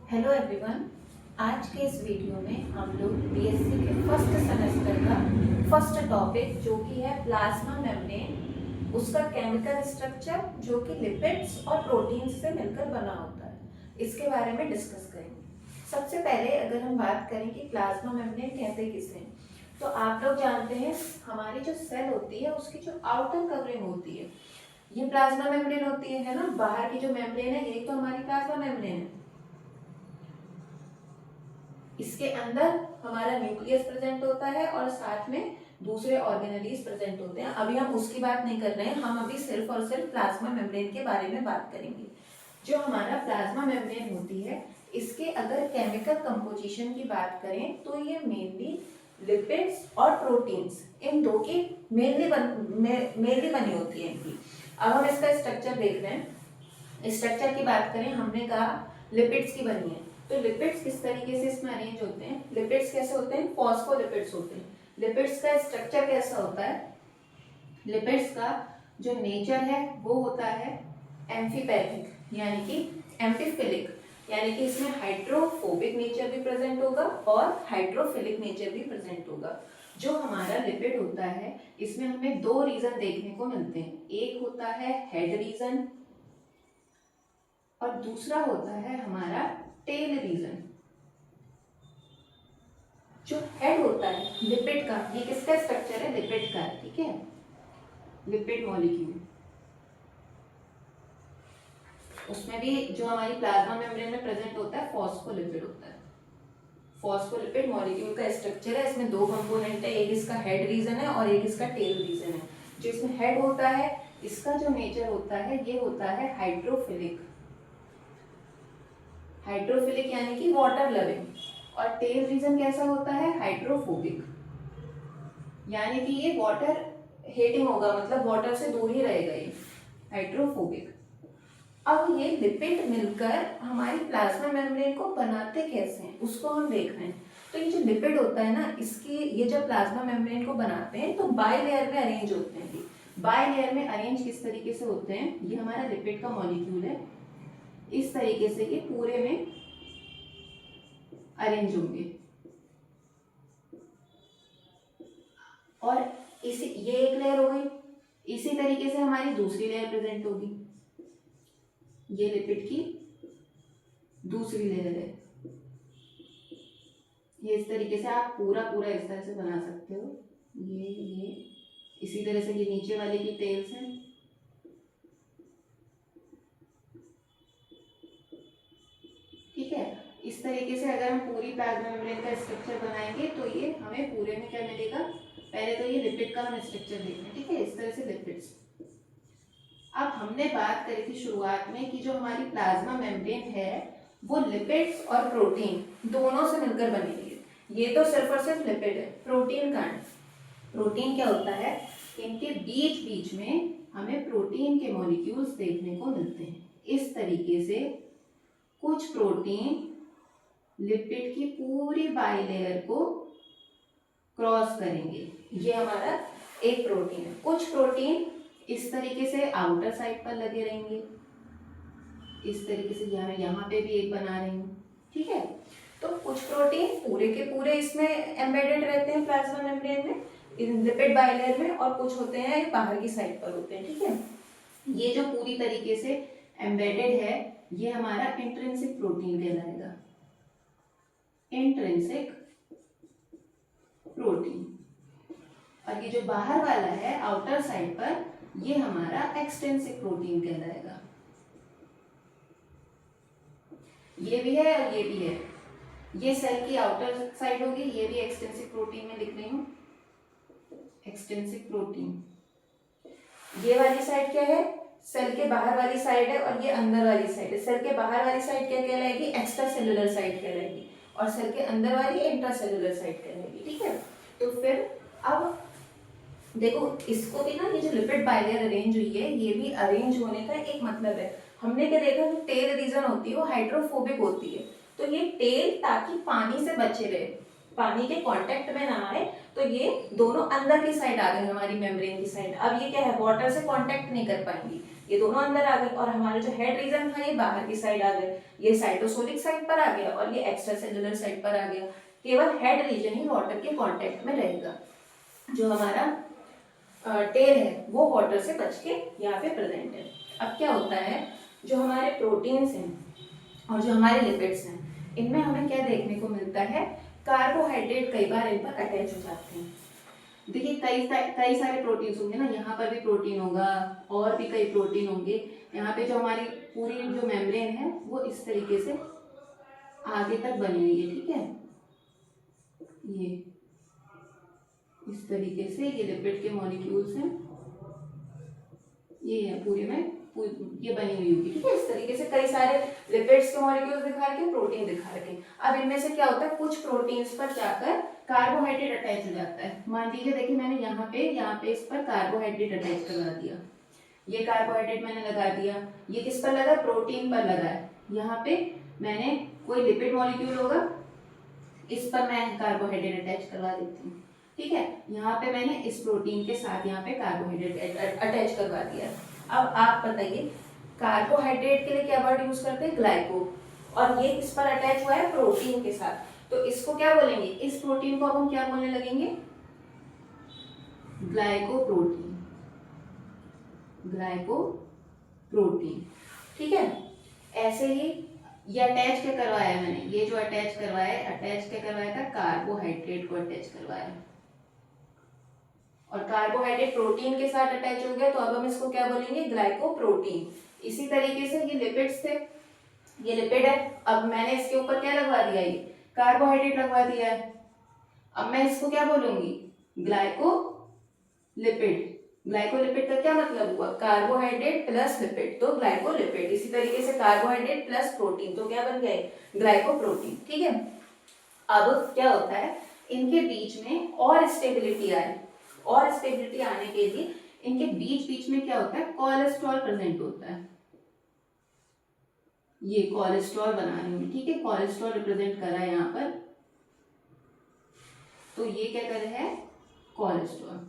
Hello everyone. आज के इस वीडियो में हम लोग बीएससी के फर्स्ट सेमेस्टर का फर्स्ट टॉपिक जो कि है प्लाज्मा मेम्ब्रेन, उसका केमिकल स्ट्रक्चर जो कि लिपिड्स और प्रोटीन्स से मिलकर बना होता है, इसके बारे में डिस्कस करेंगे। सबसे पहले अगर हम बात करें कि प्लाज्मा मेम्ब्रेन कहते किसे, तो आप लोग जानते हैं हमारी जो सेल होती है उसकी जो आउटर कवरिंग होती है ये प्लाज्मा मेम्ब्रेन होती है ना। बाहर की जो मेम्ब्रेन है यही तो हमारी प्लाज्मा मेम्ब्रेन है। इसके अंदर हमारा न्यूक्लियस प्रेजेंट होता है और साथ में दूसरे ऑर्गेनेलीज प्रेजेंट होते हैं। अभी हम उसकी बात नहीं कर रहे हैं, हम अभी सिर्फ और सिर्फ प्लाज्मा मेम्ब्रेन के बारे में बात करेंगे। जो हमारा प्लाज्मा मेम्ब्रेन होती है इसके अगर केमिकल कंपोजिशन की बात करें तो ये मेनली लिपिड्स और प्रोटीन्स, इन दो की मेनली बनी होती है इनकी। अब हम इसका स्ट्रक्चर देख रहे हैं। स्ट्रक्चर की बात करें, हमने कहा लिपिड्स की बनी है, तो लिपिड्स किस तरीके से इसमें अरेंज होते हैं। लिपिड्स कैसे होते हैं, फॉस्फोलिपिड्स होते हैं। लिपिड्स का स्ट्रक्चर कैसा होता है, लिपिड्स का जो नेचर है वो होता है एम्फीपैथिक यानी कि एम्फीफिलिक, यानी कि इसमें हाइड्रोफोबिक नेचर भी प्रेजेंट होगा और हाइड्रोफिलिक नेचर भी प्रेजेंट होगा। जो हमारा लिपिड होता है इसमें हमें दो रीजन देखने को मिलते हैं, एक होता है हेड रीजन और दूसरा होता है हमारा टेल रीजन। जो हेड होता है लिपिड का, ये किसका स्ट्रक्चर है, लिपिड का, ठीक है, लिपिड मॉलिक्यूल। उसमें भी जो हमारी प्लाज्मा मेम्ब्रेन में प्रेजेंट होता है फॉस्फोलिपिड होता है। फॉस्फोलिपिड मॉलिक्यूल का स्ट्रक्चर है, इसमें दो कंपोनेंट है, एक इसका हेड रीजन है और एक इसका टेल रीजन है। जो इसमें हेड होता है इसका जो नेचर होता है ये होता है हाइड्रोफिलिक, हाइड्रोफिलिक यानी कि वाटर लविंग, और टेल रीजन कैसा होता है, हाइड्रोफोबिक, यानी कि ये वाटर हेटिंग होगा, मतलब वाटर से दूर ही रहेगा, ये हाइड्रोफोबिक। अब ये लिपिड मिलकर हमारी प्लाज्मा मेम्ब्रेन को बनाते कैसे हैं उसको हम देख रहे हैं। तो ये जो लिपिड होता है ना, इसकी ये जब प्लाज्मा मेम्ब्रेन को बनाते हैं तो बाई लेयर में अरेंज होते हैं। बाई लेयर में अरेंज किस तरीके से होते हैं, ये हमारा लिपिड का मॉलिक्यूल है, इस तरीके से ये पूरे में अरेंज होंगे और इसी ये एक लेयर हो गई। इसी तरीके से हमारी दूसरी लेयर प्रेजेंट होगी, ये लिपिड की दूसरी लेयर है। ये इस तरीके से आप पूरा इस तरह से बना सकते हो। ये इसी तरह से ये नीचे वाले की टेल्स हैं, ठीक है। इस तरीके से अगर हम पूरी प्लाज्मा मेम्ब्रेन का स्ट्रक्चर बनाएंगे तो ये हमें पूरे में क्या मिलेगा, पहले तो ये लिपिड का हम स्ट्रक्चर देख रहे हैं, ठीक है, इस तरह से लिपिड्स। अब हमने बात करी थी शुरुआत में कि जो हमारी प्लाज्मा मेम्ब्रेन है वो लिपिड्स और प्रोटीन दोनों से मिलकर बनी हुई है। ये तो सिर्फ और सिर्फ लिपिड है, प्रोटीन का। प्रोटीन क्या होता है, इनके बीच बीच में हमें प्रोटीन के मॉलिक्यूल्स देखने को मिलते हैं। इस तरीके से कुछ प्रोटीन लिपिड की पूरी बाइलेयर को क्रॉस करेंगे, ये हमारा एक प्रोटीन है। कुछ प्रोटीन इस तरीके से आउटर साइड पर लगे रहेंगे, इस तरीके से यहाँ पे भी एक बना रही हूँ, ठीक है। तो कुछ प्रोटीन पूरे के पूरे इसमें एम्बेडेड रहते हैं प्लाज्मा मेम्ब्रेन में, लिपिड बाइलेयर में, और कुछ होते हैं बाहर की साइड पर होते हैं, ठीक है। ये जो पूरी तरीके से एम्बेडेड है ये हमारा इंट्रिंसिक प्रोटीन कहलाएगा, इंट्रिंसिक प्रोटीन। और ये जो बाहर वाला है आउटर साइड पर ये हमारा एक्सटेंसिक प्रोटीन कहलाएगा। ये भी है और ये भी है, ये सेल की आउटर साइड होगी, ये भी एक्सटेंसिक प्रोटीन में लिख रही हूँ, एक्सटेंसिक प्रोटीन। ये वाली साइड क्या है, सेल के बाहर वाली साइड है और ये अंदर वाली साइड है। सेल के बाहर वाली साइड क्या कहलाएगी, एक्स्ट्रा सेलुलर साइड कहलाएगी, और सेल के अंदर वाली इंट्रा सेलुलर साइड कहलाएगी, ठीक है। तो फिर अब देखो इसको भी ना, ये जो लिपिड बाइलेयर अरेंज हुई है ये भी अरेंज होने का एक मतलब है। हमने क्या देखा कि टेल रीजन होती है वो हाइड्रोफोबिक होती है, तो ये टेल ताकि पानी से बचे रहे, पानी के कांटेक्ट में ना आए, तो ये दोनों अंदर की साइड आ गए हमारी मेम्ब्रेन की साइड। अब ये क्या है, वाटर से कांटेक्ट नहीं कर पाएंगी, ये दोनों अंदर आ गए और हमारा जो हेड रीजन था ये बाहर की साइड आ गए, ये साइटोसोलिक साइड पर आ गया और ये एक्स्ट्रा सेलुलर साइड पर आ गया। केवल हेड रीजन ही वाटर के कांटेक्ट में रहेगा। जो हमारा टेल है वो वाटर से बच के यहाँ पे प्रेजेंट है। अब क्या होता है, जो हमारे प्रोटीन्स हैं और जो हमारे लिपिड्स हैं, इनमें हमें क्या देखने को मिलता है, कार्बोहाइड्रेट कई बार इन पर अटैच हो जाते हैं। देखिए कई सारे प्रोटीन होंगे ना, यहाँ पर भी प्रोटीन होगा और भी कई प्रोटीन होंगे। यहाँ पे जो हमारी पूरी जो मेम्ब्रेन है वो इस तरीके से आगे तक बनी हुई है, ठीक है। ये इस तरीके से ये लिपिड के मॉलिक्यूल्स हैं, ये है पूरे में ये बनी हुई होगी, ठीक है। इस तरीके से कई सारे लिपिड्स के मॉलिक्यूल्स दिखा के, प्रोटीन दिखा के। अब इनमें से क्या होता है, कुछ प्रोटीन्स पर जाकर कार्बोहाइड्रेट अटैच हो जाता है। मान लीजिए देखिए मैंने यहाँ पे इस पर कार्बोहाइड्रेट अटैच करवा दिया, ये कार्बोहाइड्रेट मैंने लगा दिया, ये किस पर लगा, प्रोटीन पर लगा है। यहाँ पे मैंने कोई लिपिड मॉलिक्यूल होगा, इस पर मैं कार्बोहाइड्रेट अटैच करवा देती हूँ, ठीक है। यहाँ पे मैंने इस प्रोटीन के साथ यहाँ पे कार्बोहाइड्रेट अटैच करवा दिया। अब आप बताइए, कार्बोहाइड्रेट के लिए क्या वर्ड यूज करते हैं, ग्लाइको, और ये किस पर अटैच हुआ है, प्रोटीन के साथ, तो इसको क्या बोलेंगे, इस प्रोटीन को अब हम क्या बोलने लगेंगे, ग्लाइकोप्रोटीन, ग्लाइकोप्रोटीन, ठीक है। ऐसे ही ये अटैच क्या करवाया है मैंने, ये जो अटैच क्या करवाया था, कार्बोहाइड्रेट को अटैच करवाया, और कार्बोहाइड्रेट प्रोटीन के साथ अटैच हो गया, तो अब हम इसको क्या बोलेंगे, ग्लाइकोप्रोटीन। इसी तरीके से ये लिपिड्स थे, ये लिपिड है, अब मैंने इसके ऊपर क्या लगवा दिया, ये कार्बोहाइड्रेट लगवा दिया है। अब मैं इसको क्या बोलूंगी, ग्लाइकोलिपिड। ग्लाइकोलिपिड का क्या मतलब हुआ, कार्बोहाइड्रेट प्लस लिपिड, तो ग्लाइकोलिपिड। इसी तरीके से कार्बोहाइड्रेट प्लस प्रोटीन, तो क्या बन गए, ग्लाइकोप्रोटीन, ठीक है। अब क्या होता है, इनके बीच में और स्टेबिलिटी आए, और स्टेबिलिटी आने के लिए इनके बीच बीच में क्या होता है, कोलेस्ट्रॉल प्रेजेंट होता है। ये कोलेस्ट्रॉल बना रही हूँ, ठीक है, कोलेस्ट्रॉल रिप्रेजेंट कर रहा है यहाँ पर, तो ये क्या कर रहा है, कोलेस्ट्रॉल।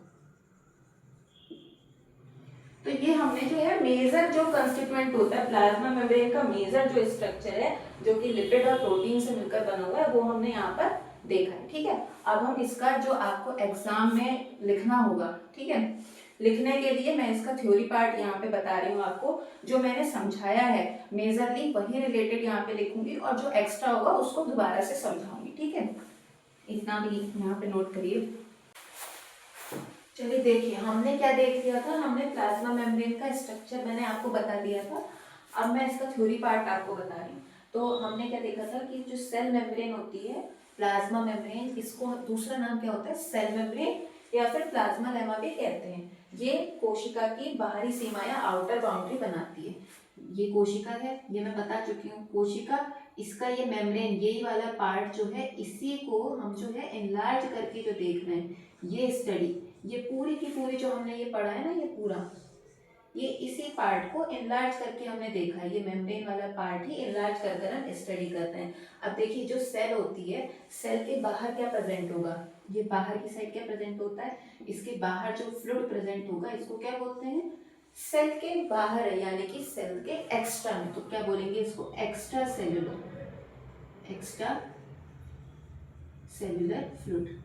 तो ये हमने जो है मेजर जो कंस्टिट्यूएंट होता है प्लाज्मा मेम्ब्रेन का, मेजर जो स्ट्रक्चर है जो कि लिपिड और प्रोटीन से मिलकर बना हुआ है, वो हमने यहाँ पर देखा है, ठीक है। अब हम इसका जो आपको एग्जाम में लिखना होगा, ठीक है, लिखने के लिए मैं इसका थ्योरी पार्ट यहाँ पे बता रही हूँ आपको, जो मैंने समझाया है मेजरली वही रिलेटेड यहाँ पे लिखूंगी, और जो एक्स्ट्रा होगा उसको दोबारा से समझाऊंगी, ठीक है। इतना भी यहाँ पे नोट करिए। चलिए देखिए, हमने क्या देख लिया था, हमने प्लाज्मा मेम्ब्रेन का स्ट्रक्चर मैंने आपको बता दिया था। अब मैं इसका थ्योरी पार्ट आपको बता रही हूँ। तो हमने क्या देखा था कि जो सेल मेम्ब्रेन होती है, प्लाज्मा मेम्ब्रेन, इसको दूसरा नाम क्या होता है, सेल मेम्ब्रेन या फिर प्लाज्मा लेमा भी कहते हैं। ये कोशिका की बाहरी सीमा या आउटर बाउंड्री बनाती है। ये कोशिका है, ये मैं बता चुकी हूँ, कोशिका, इसका ये मेम्ब्रेन, यही वाला पार्ट जो है, इसी को हम जो है एनलार्ज करके जो देख रहे हैं, ये स्टडी, ये पूरी की पूरी जो हमने ये पढ़ा है ना, ये पूरा, ये इसी पार्ट को एनलार्ज करके हमने देखा है। ये मेम्ब्रेन वाला पार्ट ही एनलार्ज कर कर हम स्टडी करते हैं। अब देखिए, जो सेल होती है, सेल के बाहर क्या प्रेजेंट होगा, ये बाहर की साइड क्या प्रेजेंट होता है, इसके बाहर जो फ्लूइड प्रेजेंट होगा, इसको क्या बोलते हैं, सेल के बाहर है, यानी कि सेल के एक्स्ट्रा में, तो क्या बोलेंगे इसको, extra cellular, extra cellular fluid,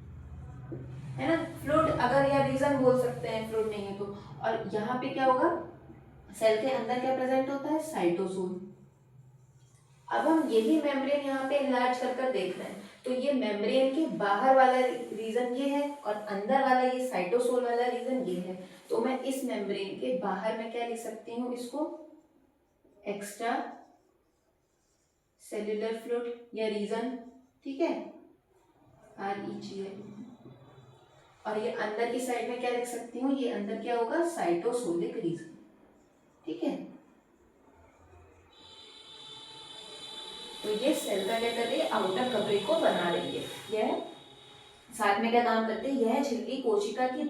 है ना, फ्लूइड अगर या रीजन बोल सकते हैं, फ्लूइड नहीं है तो। और यहाँ पे क्या होगा, सेल के अंदर क्या प्रेजेंट होता है, साइटोसोल। अब हम यही मेम्ब्रेन यहाँ पे इनलार्ज कर कर देख रहे हैं, तो ये मेम्ब्रेन के बाहर वाला रीजन ये है और अंदर वाला ये साइटोसोल वाला रीजन ये है। तो मैं इस मेम्ब्रेन के बाहर में क्या लिख सकती हूँ, इसको एक्स्ट्रा सेल्यूलर फ्लूइड या रीजन, ठीक है, REGN। और ये अंदर की साइड में क्या लिख सकती हूँ, ये अंदर क्या होगा, साइटोसोलिक रीजन, ठीक है। तो ये सेल का क्या कर रही है, आउटर कवरिंग को बना रही है। यह साथ में क्या काम करते हैं, यह झिल्ली कोशिका की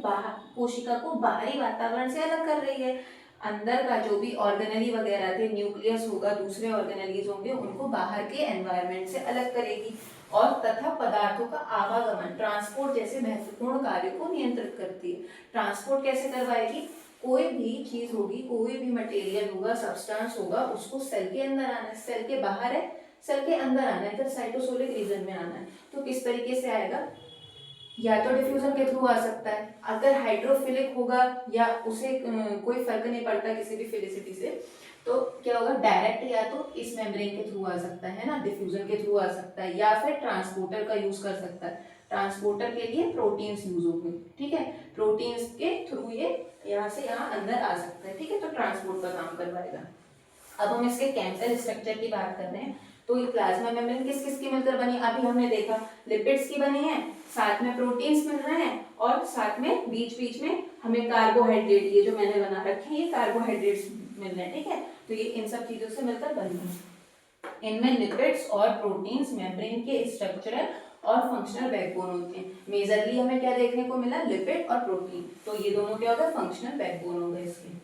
कोशिका को बाहरी वातावरण से अलग कर रही है। अंदर का जो भी ऑर्गेनेली वगैरह थे, न्यूक्लियस होगा, दूसरे ऑर्गेनेलीज होंगे, उनको बाहर के एनवायरनमेंट से अलग करेगी, और तथा पदार्थों का आवागमन, ट्रांसपोर्ट जैसे महत्वपूर्ण कार्यों को नियंत्रित करती है। ट्रांसपोर्ट कैसे करवाएगी, कोई भी चीज होगी, कोई भी मटेरियल होगा, सब्सटेंस होगा, उसको सेल के अंदर आना है, सेल के बाहर है, सेल के अंदर आना है, इधर साइटोसोलिक रीजन में आना है। तो किस तरीके से आएगा, या तो डिफ्यूजन के थ्रू आ सकता है, अगर हाइड्रोफिलिक होगा या उसे कोई फर्क नहीं पड़ता किसी भी फिलिसिटी से, तो क्या होगा, डायरेक्ट या तो इस मेम्ब्रेन के थ्रू आ सकता है ना, डिफ्यूजन के थ्रू आ सकता है, या फिर ट्रांसपोर्टर का यूज कर सकता है। ट्रांसपोर्टर के लिए प्रोटीन्स यूज होंगे, ठीक है, प्रोटीन्स के थ्रू ये यहाँ से यहाँ अंदर आ सकता है, ठीक है, तो ट्रांसपोर्ट का काम करवाएगा। अब हम इसके केमिकल स्ट्रक्चर की बात कर रहे हैं। तो ये प्लाज्मा मेम्ब्रेन किस किस की मिलकर बनी, अभी हमने देखा लिपिड्स की बनी है, साथ में प्रोटीन्स मिल रहे हैं, और साथ में बीच बीच में हमें कार्बोहाइड्रेट, ये जो मैंने बना रखे हैं ये कार्बोहाइड्रेट्स मिल रहे हैं, ठीक है, तो ये इन सब चीजों से मिलकर बनी है। इनमें लिपिड्स और प्रोटीन्स मेम्ब्रेन के स्ट्रक्चरल और फंक्शनल बैकबोन होते हैं। मेजरली हमें क्या देखने को मिला, लिपिड और प्रोटीन, तो ये दोनों क्या होगा, फंक्शनल बैकबोन हो गए इसके।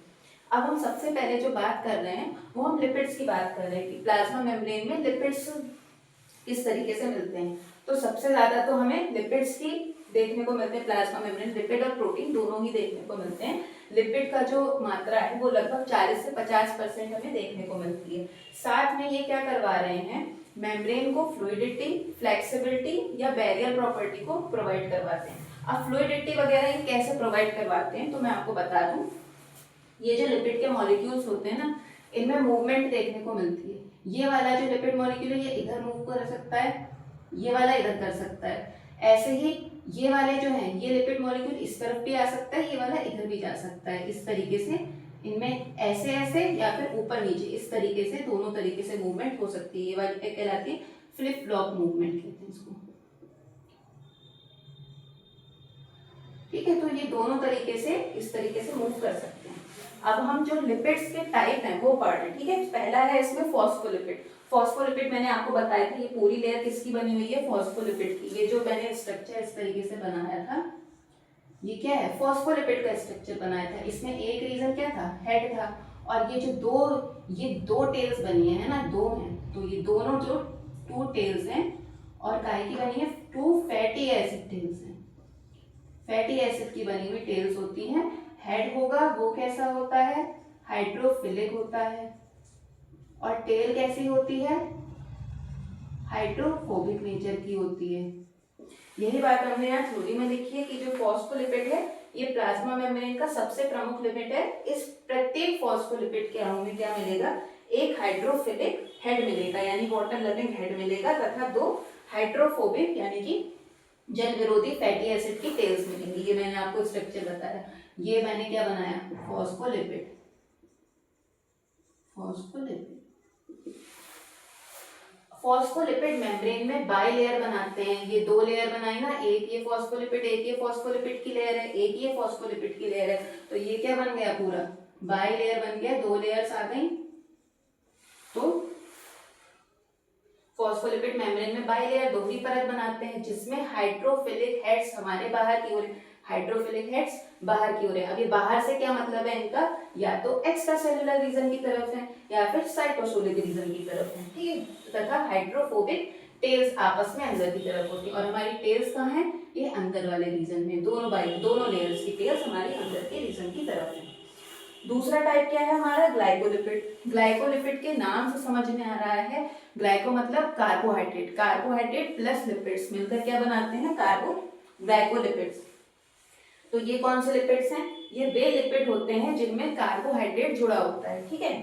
अब हम सबसे पहले जो बात कर रहे हैं वो हम लिपिड्स की बात कर रहे हैं कि प्लाज्मा मेम्ब्रेन में लिपिड्स किस तरीके से मिलते हैं। तो सबसे ज्यादा तो हमें लिपिड्स की देखने को मिलते हैं, प्लाज्मा मेम्ब्रेन लिपिड और प्रोटीन दोनों ही देखने को मिलते हैं। लिपिड का जो मात्रा है वो लगभग 40 से 50% हमें देखने को मिलती है। साथ में ये क्या करवा रहे हैं, मेम्ब्रेन को फ्लूइडिटी, फ्लेक्सिबिलिटी या बैरियर प्रॉपर्टी को प्रोवाइड करवाते हैं। अब फ्लूइडिटी वगैरह ये कैसे प्रोवाइड करवाते हैं तो मैं आपको बता दूं, ये जो लिपिड के मॉलिक्यूल्स होते हैं ना, इनमें मूवमेंट देखने को मिलती है। ये वाला जो लिपिड मॉलिक्यूल है ये इधर मूव कर सकता है, ये वाला इधर कर सकता है, ऐसे ही ये वाले जो हैं ये लिपिड मॉलिक्यूल इस तरफ भी आ सकता है, ये वाला इधर भी जा सकता है। इस तरीके से इनमें ऐसे ऐसे या फिर ऊपर नीचे इस तरीके से दोनों तरीके से मूवमेंट हो सकती है। ये वाली कहलाती है फ्लिप फ्लॉप मूवमेंट कहते हैं इसको, ठीक है, तो ये दोनों तरीके से इस तरीके से मूव कर सकते हैं। अब हम जो लिपिड्स के टाइप हैं वो पढ़ रहे हैं, ठीक है। पहला है इसमें फॉस्फोलिपिड। फॉस्फोलिपिड मैंने आपको बताया था, ये पूरी लेयर किसकी बनी हुई है, फॉस्फोलिपिड की। ये जो मैंने स्ट्रक्चर इस तरीके से बनाया था ये क्या है, फॉस्फोलिपिड का स्ट्रक्चर बनाया था। इसमें एक रीजन क्या था, हेड था, और ये जो दो टेल्स बनी है ना, दो हैं, तो ये दोनों जो 2 टेल्स हैं और काहे की बनी है, 2 फैटी एसिड टेल्स हैं, फैटी एसिड की बनी हुई टेल्स होती हैं। हेड होगा वो कैसा होता है, हाइड्रोफिलिक होता है, और टेल कैसी होती है, हाइड्रोफोबिक नेचर की होती है। यही बात हमने यहाँ थ्योरी में लिखी है कि जो फॉस्फोलिपिड है ये प्लाज्मा मेम्ब्रेन का सबसे प्रमुख लिपिड है। इस प्रत्येक फॉस्फोलिपिड के अणु में क्या मिलेगा, एक हाइड्रोफिलिक हेड मिलेगा यानी वाटर लविंग हेड मिलेगा, तथा 2 हाइड्रोफोबिक यानी कि जल विरोधी फैटी एसिड की टेल्स मिलेंगी। ये मैंने आपको स्ट्रक्चर बताया। ये मैंने क्या बनाया, फॉस्फोलिपिड। फॉस्फोलिपिड मेम्ब्रेन में बाई लेयर बनाते हैं। ये 2 लेयर बनाई ना, एक ये फॉस्फोलिपिड, एक ये फॉस्फोलिपिड की लेयर है, एक ये फॉस्फोलिपिड की लेयर है, तो ये क्या बन गया, पूरा बाई लेयर बन गया, 2 लेयर्स आ गई। तो फॉस्फोलिपिड मेम्ब्रेन में बाई लेयर दोहरी परत बनाते हैं जिसमें हाइड्रोफिलिक हेड्स हमारे बाहर की ओर, हाइड्रोफिलिक हेड्स बाहर की ओर है। अब ये बाहर से क्या मतलब है इनका, या तो एक्स्ट्रा सेलुलर रीजन की तरफ है या फिर साइटोसोलिक रीजन की तरफ है, ठीक है, तथा हाइड्रोफोबिक टेल्स आपस में अंदर की तरफ होती है। और हमारी टेल्स कहाँ है, ये अंदर वाले रीजन में, दोनों लेयर्स की टेल्स हमारी अंदर के रीजन की तरफ है। दूसरा टाइप क्या है हमारा, ग्लाइकोलिपिड। ग्लाइकोलिपिड के नाम से समझ में आ रहा है, ग्लाइको मतलब कार्बोहाइड्रेट, कार्बोहाइड्रेट प्लस लिपिड्स मिलकर क्या बनाते हैं, ग्लाइकोलिपिड्स। तो ये कौन से लिपिड्स हैं, ये वे लिपिड होते हैं जिनमें कार्बोहाइड्रेट जुड़ा होता है, ठीक है।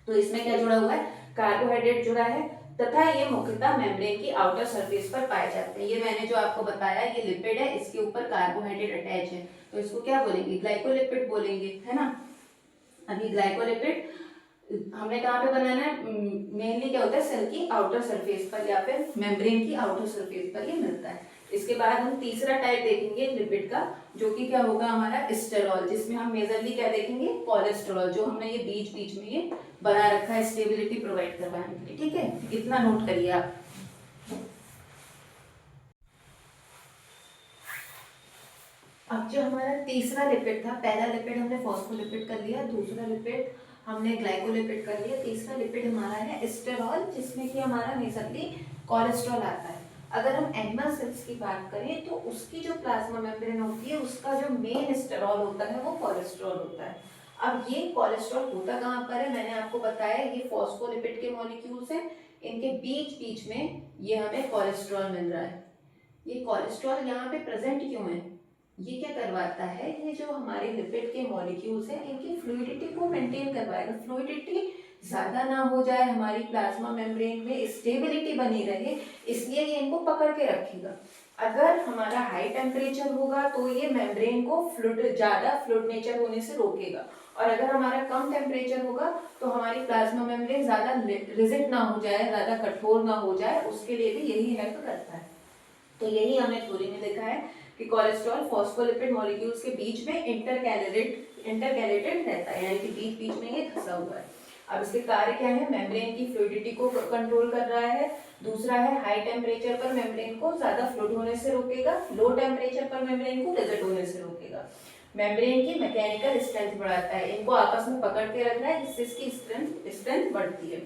तो इसमें क्या जुड़ा हुआ है, कार्बोहाइड्रेट जुड़ा है, तथा ये मुख्यतः मेम्ब्रेन की आउटर सरफेस पर पाए जाते हैं। ये मैंने जो आपको बताया ये लिपिड है, इसके ऊपर कार्बोहाइड्रेट अटैच है, तो इसको क्या बोलेंगे, ग्लाइकोलिपिड बोलेंगे, है ना। अभी ग्लाइकोलिपिड हमने कहाँ पे बनाना है, मेनली क्या होता है, सेल की आउटर सरफेस पर या फिर मेम्ब्रेन की आउटर सरफेस पर ये मिलता है। इसके बाद हम तीसरा टाइप देखेंगे लिपिड का, जो कि क्या होगा हमारा स्टेरॉल, जिसमें हम मेजरली क्या देखेंगे, कोलेस्टेरॉल, जो हमने ये बीच बीच में ये बना रखा है स्टेबिलिटी प्रोवाइड करवाने के लिए, ठीक है, इतना नोट करिए आप। अब जो हमारा तीसरा लिपिड था, पहला लिपिड हमने फॉस्फोलिपिड कर लिया, दूसरा लिपिड हमने ग्लाइकोलिपिड कर लिया, तीसरा लिपिड हमारा है स्टेरॉल, जिसमें कि हमारा मेजरली कोलेस्ट्रॉल आता है। अगर हम एनिमल सेल्स की बात करें तो उसकी जो प्लाज्मा मेम्ब्रेन होती है उसका जो मेन स्टेरॉल होता है वो कोलेस्ट्रॉल होता है। अब ये कोलेस्ट्रॉल होता कहाँ पर है, मैंने आपको बताया ये फॉस्फोलिपिड के मॉलिक्यूल्स हैं, इनके बीच बीच में ये हमें कोलेस्ट्रॉल मिल रहा है। ये कोलेस्ट्रॉल यहाँ पे प्रेजेंट क्यों है, ये क्या करवाता है, ये जो हमारे लिपिड के मॉलिक्यूल्स हैं इनकी फ्लूइडिटी को मेंटेन करवाएगा। फ्लूइडिटी ज्यादा ना हो जाए, हमारी प्लाज्मा मेम्ब्रेन में स्टेबिलिटी बनी रहे, इसलिए ये इनको पकड़ के रखेगा। अगर हमारा हाई टेम्परेचर होगा तो ये मेम्ब्रेन को ज्यादा फ्लूइड नेचर होने से रोकेगा, और अगर हमारा कम टेम्परेचर होगा तो हमारी प्लाज्मा मेम्ब्रेन ज्यादा रिजिड ना हो जाए, ज्यादा कठोर ना हो जाए, उसके लिए भी यही हेल्प करता है। तो यही हमने थ्योरी में देखा है कि कोलेस्ट्रॉल फॉस्फोलिपिड मॉलिक्यूल्स के बीच में इंटरकैलेटेड रहता है, यानी कि बीच बीच में ये धंसा हुआ है। अब इसके कार्य क्या है, मेम्ब्रेन की फ्लूइडिटी को कंट्रोल कर रहा है। दूसरा है हाई टेम्परेचर पर मेम्ब्रेन को ज्यादा फ्लूइड होने से रोकेगा, लो टेम्परेचर पर मेम्ब्रेन को रिजिड होने से रोकेगा। मेम्ब्रेन की मैकेनिकल स्ट्रेंथ बढ़ाता है, इनको आपस में पकड़ के रखना है जिससे इसकी स्ट्रेंथ बढ़ती है।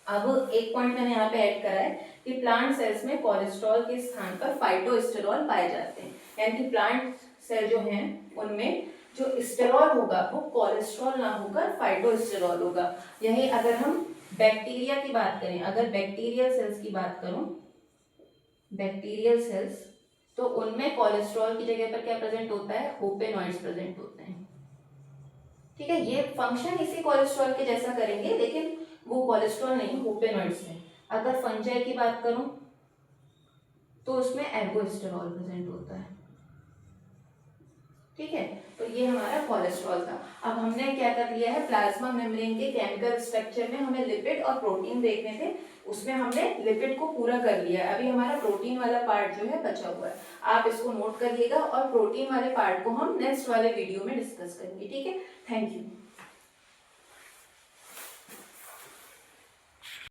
अब एक पॉइंट मैंने यहाँ पे ऐड करा है कि प्लांट सेल्स में कोलेस्ट्रॉल के स्थान पर फाइटोस्टेरॉल पाए जाते हैं, यानी कि प्लांट सेल जो हैं उनमें जो स्टेरॉल होगा वो कोलेस्ट्रॉल ना होकर फाइटोस्टेरॉल होगा। यही अगर हम बैक्टीरिया की बात करें, अगर बैक्टीरियल सेल्स की बात करूं, बैक्टीरियल सेल्स तो उनमें कोलेस्ट्रॉल की जगह पर क्या प्रेजेंट होता है, ओपेनॉइड्स प्रेजेंट होते हैं। ठीक है, ये फंक्शन इसी कोलेस्ट्रॉल के जैसा करेंगे लेकिन वो कोलेस्ट्रॉल नहीं, ओपेनॉइड्स है। अगर फंजाई की बात करूं तो उसमें एर्गोस्टेरॉल प्रेजेंट होता है। ठीक है, तो ये हमारा कोलेस्ट्रॉल था। अब हमने क्या कर लिया है, प्लाज्मा मेम्ब्रेन के केमिकल स्ट्रक्चर में हमें लिपिड और प्रोटीन देखने थे, उसमें हमने लिपिड को पूरा कर लिया है। अभी हमारा प्रोटीन वाला पार्ट जो है बचा हुआ है, आप इसको नोट करिएगा, और प्रोटीन वाले पार्ट को हम नेक्स्ट वाले वीडियो में डिस्कस करेंगे। ठीक है, थैंक यू।